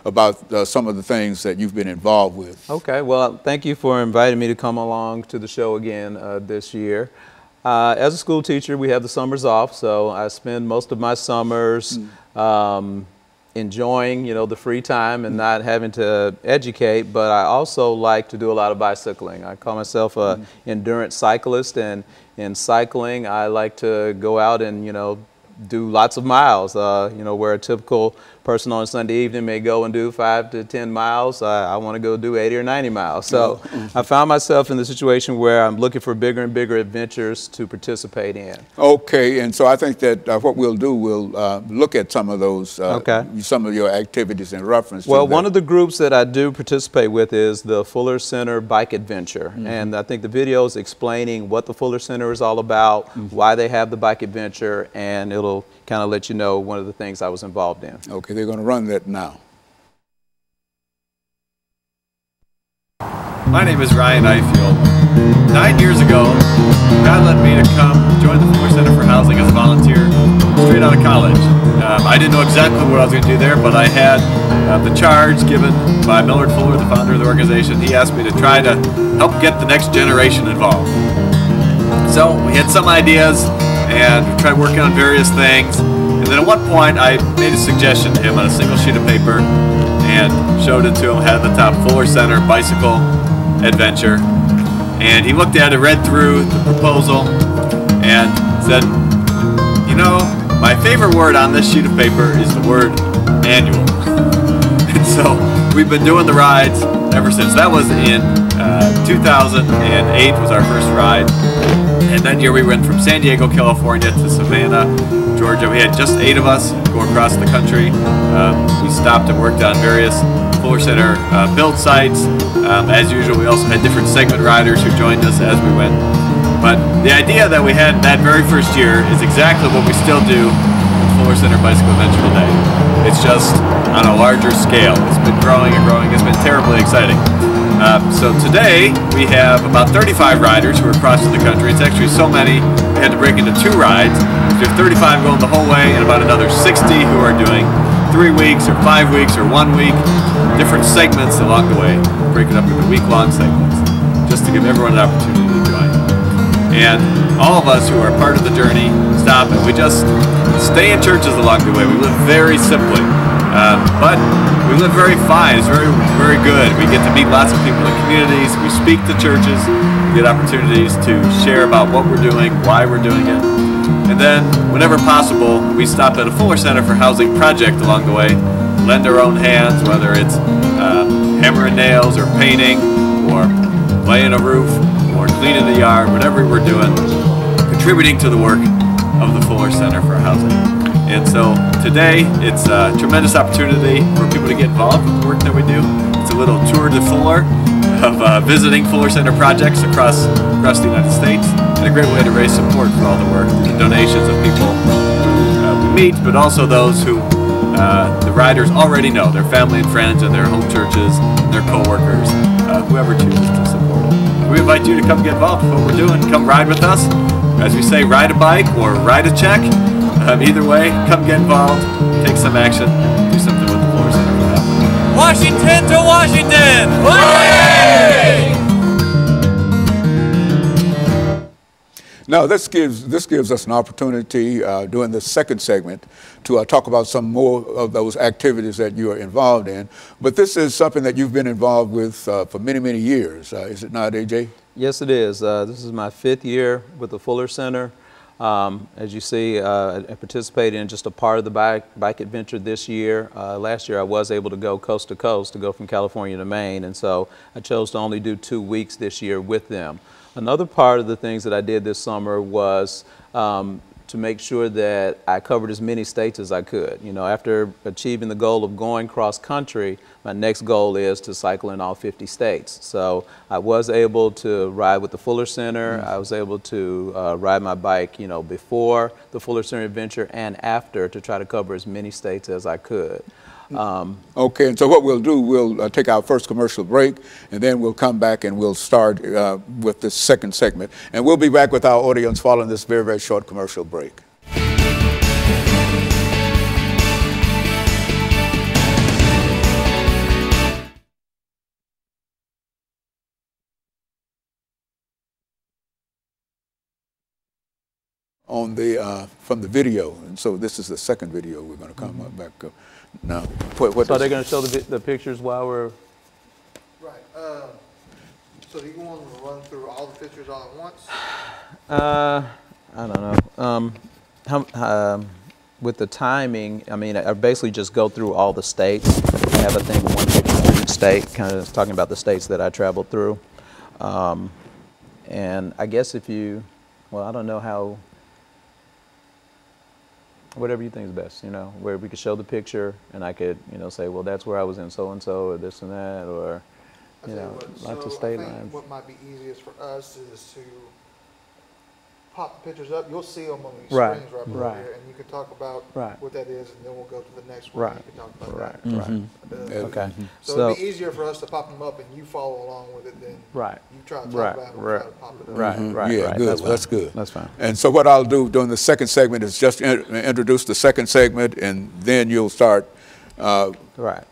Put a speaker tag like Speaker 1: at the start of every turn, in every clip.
Speaker 1: about some of the things that you've been involved with.
Speaker 2: Okay, well, thank you for inviting me to come along to the show again this year. As a school teacher, we have the summers off, so I spend most of my summers enjoying, the free time and not having to educate, but I also like to do a lot of bicycling. I call myself an endurance cyclist, and in cycling, I like to go out and, do lots of miles, where a typical person on a Sunday evening may go and do 5 to 10 miles. I want to go do 80 or 90 miles. So I found myself in the situation where I'm looking for bigger and bigger adventures to participate in.
Speaker 1: Okay, and so I think that what we'll do, we'll look at some of those, some of your activities in reference to that.
Speaker 2: Well, one of the groups that I do participate with is the Fuller Center Bike Adventure. And I think the video is explaining what the Fuller Center is all about, why they have the bike adventure, and it'll kind of let you know one of the things I was involved in.
Speaker 1: Okay, they're going to run that now.
Speaker 3: My name is Ryan Eifield. 9 years ago, God led me to come join the Fuller Center for Housing as a volunteer straight out of college. I didn't know exactly what I was going to do there, but I had the charge given by Millard Fuller, the founder of the organization. He asked me to try to help get the next generation involved. So we had some ideas and we tried working on various things. And then at one point I made a suggestion to him on a single sheet of paper and showed it to him, had at the top Fuller Center Bicycle Adventure. And he looked at it, read through the proposal, and said, my favorite word on this sheet of paper is the word annual. And so we've been doing the rides ever since. That was in 2008 was our first ride. And that year we went from San Diego, California to Savannah, Georgia. We had just 8 of us go across the country. We stopped and worked on various Fuller Center build sites. As usual, we also had different segment riders who joined us as we went. But the idea that we had that very first year is exactly what we still do with Fuller Center Bicycle Adventure today. It's just on a larger scale. It's been growing and growing. It's been terribly exciting. So today we have about 35 riders who are crossing the country. It's actually so many we had to break into 2 rides. So we have 35 going the whole way and about another 60 who are doing 3 weeks or 5 weeks or 1 week, different segments along the way, break it up into week-long segments, just to give everyone an opportunity to join. And all of us who are part of the journey stop and we just stay in churches along the way. We live very simply, but we live very fine. It's very, very good. We get to meet lots of people in communities. We speak to churches. We get opportunities to share about what we're doing, why we're doing it. And then, whenever possible, we stop at a Fuller Center for Housing project along the way, lend our own hands, whether it's hammering nails or painting or laying a roof or cleaning the yard, whatever we're doing, contributing to the work of the Fuller Center for Housing. And so today, it's a tremendous opportunity for people to get involved with the work that we do. It's a little tour de Fuller of visiting Fuller Center projects across the United States, and a great way to raise support for all the work, the donations of people who we meet, but also those who the riders already know, their family and friends and their home churches, their co-workers, whoever chooses to support it. We invite you to come get involved with what we're doing. Come ride with us. As we say, ride a bike or ride a check. Either way, come get involved, take some action, do something with the Fuller Center for Housing.
Speaker 4: Washington to Washington! Hooray!
Speaker 1: Now, this gives us an opportunity during the second segment to talk about some more of those activities that you are involved in. But this is something that you've been involved with for many, many years. Is it not, AJ?
Speaker 2: Yes, it is. This is my 5th year with the Fuller Center. As you see, I participated in just a part of the bike adventure this year. Last year I was able to go coast to coast, to go from California to Maine, and so I chose to only do 2 weeks this year with them. Another part of the things that I did this summer was to make sure that I covered as many states as I could. After achieving the goal of going cross country, my next goal is to cycle in all 50 states. So I was able to ride with the Fuller Center. I was able to ride my bike, before the Fuller Center adventure and after, to try to cover as many states as I could.
Speaker 1: Okay, and so what we'll do, we'll take our first commercial break, and then we'll come back and we'll start with the second segment. And we'll be back with our audience following this very, very short commercial break. on the from the video, and so this is the second video we're going to come up back up now. What
Speaker 2: So they're going to show the pictures while we're.
Speaker 5: Right. So do you want to run through all the pictures all at once?
Speaker 2: I don't know. With the timing, I mean, I basically just go through all the states. I have, I think, one picture for each state, kind of talking about the states that I traveled through. And I guess if you, well, I don't know how, whatever you think is best, you know, where we could show the picture and I could, you know, say, well, that's where I was in so-and-so or this and that, or, you know, lots of state lines.
Speaker 5: What might be easiest for us is to pop the pictures up. You'll see them on these
Speaker 2: Right,
Speaker 5: screens right
Speaker 2: right.
Speaker 5: here, and you can talk about
Speaker 2: Right.
Speaker 5: what that is, and then we'll go to the next one.
Speaker 2: Right,
Speaker 5: And you can talk about
Speaker 2: right,
Speaker 5: that.
Speaker 2: right. Okay.
Speaker 5: So it'd be easier for us to pop them up, and you follow along with it than
Speaker 2: Right.
Speaker 5: you try to talk
Speaker 2: Right,
Speaker 5: about it and
Speaker 2: right,
Speaker 5: try to pop it up.
Speaker 2: right, right,
Speaker 1: Yeah,
Speaker 2: right.
Speaker 1: good.
Speaker 2: That's
Speaker 1: Well, that's
Speaker 2: fine.
Speaker 1: good.
Speaker 2: That's fine.
Speaker 1: And so what I'll do during the second segment is just introduce the second segment, and then you'll start.
Speaker 2: Right.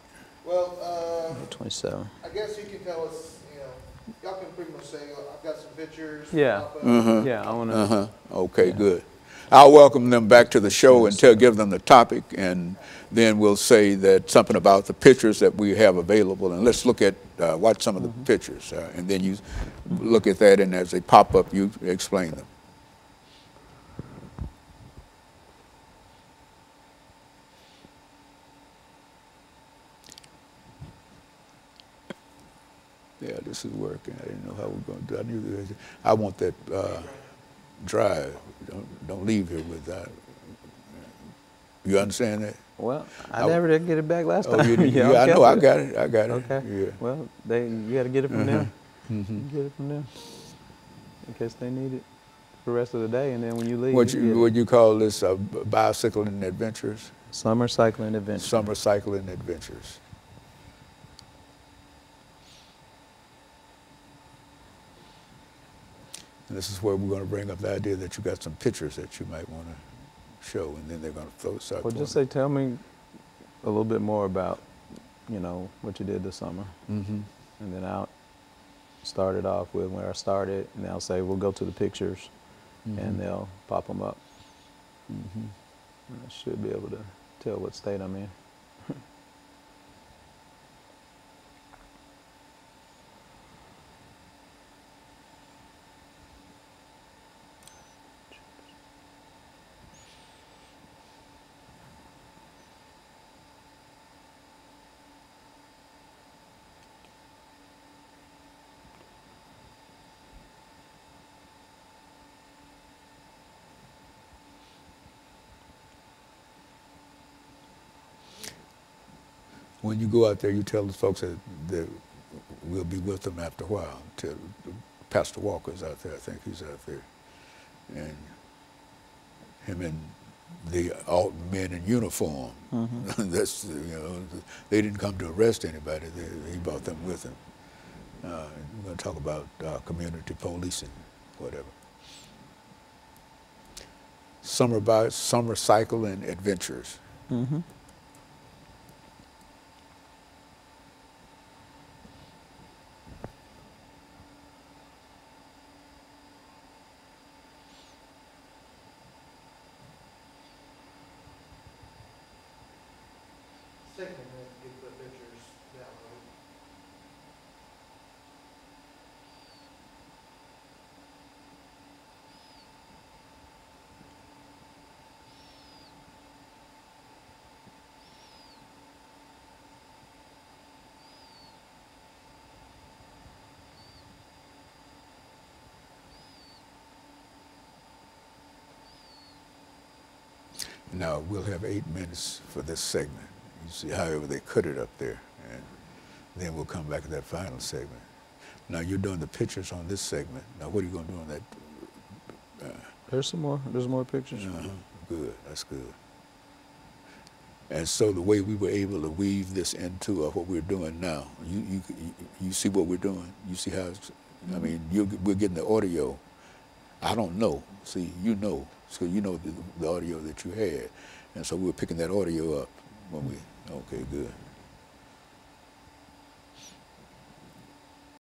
Speaker 5: Well,
Speaker 2: 27.
Speaker 5: I guess you can tell us, you know, y'all can pretty much say, I've got some pictures.
Speaker 2: Yeah.
Speaker 5: pop up.
Speaker 2: Yeah, I want to.
Speaker 1: Okay, good. I'll welcome them back to the show and give them the topic, and then we'll say that something about the pictures that we have available, and let's look at watch some of the pictures, and then you look at that, and as they pop up, you explain them. Yeah, this is working. I didn't know how we're going to do it. I knew I want that drive. Don't leave here with that. You understand that?
Speaker 2: Well, I never did get it back last time.
Speaker 1: Oh, you did? Yeah, I know. I got it. I got it.
Speaker 2: Okay.
Speaker 1: Yeah.
Speaker 2: Well, you got to get it from them. You get it from them in case they need it for the rest of the day, and then when you leave.
Speaker 1: What you call this? Bicycling adventures?
Speaker 2: Summer cycling adventures.
Speaker 1: Summer cycling adventures. And this is where we're going to bring up the idea that you got some pictures that you might want to show, and then they're going to start.
Speaker 2: Well, just say, tell me a little bit more about, you know, what you did this summer. And then I'll start it off with where I started, and I'll say, we'll go to the pictures, and they'll pop them up. I should be able to tell what state I'm in.
Speaker 1: When you go out there, you tell the folks that we'll be with them after a while. Pastor Walker's out there. I think he's out there, and him and the men in uniform. That's, you know, they didn't come to arrest anybody. He brought them with him. We're going to talk about community policing, whatever. Summer cycling adventures.
Speaker 5: Second, get the pictures downloaded.
Speaker 1: Now, we'll have 8 minutes for this segment. You see, however, they cut it up there, and then we'll come back to that final segment. Now, you're doing the pictures on this segment. Now, what are you going to do on that?
Speaker 2: There's more pictures.
Speaker 1: Good, that's good. And so the way we were able to weave this into what we're doing now, you see what we're doing? You see how it's, I mean, we're getting the audio. I don't know. See, you know. So you know the audio that you had. And so we were picking that audio up when we, okay, good.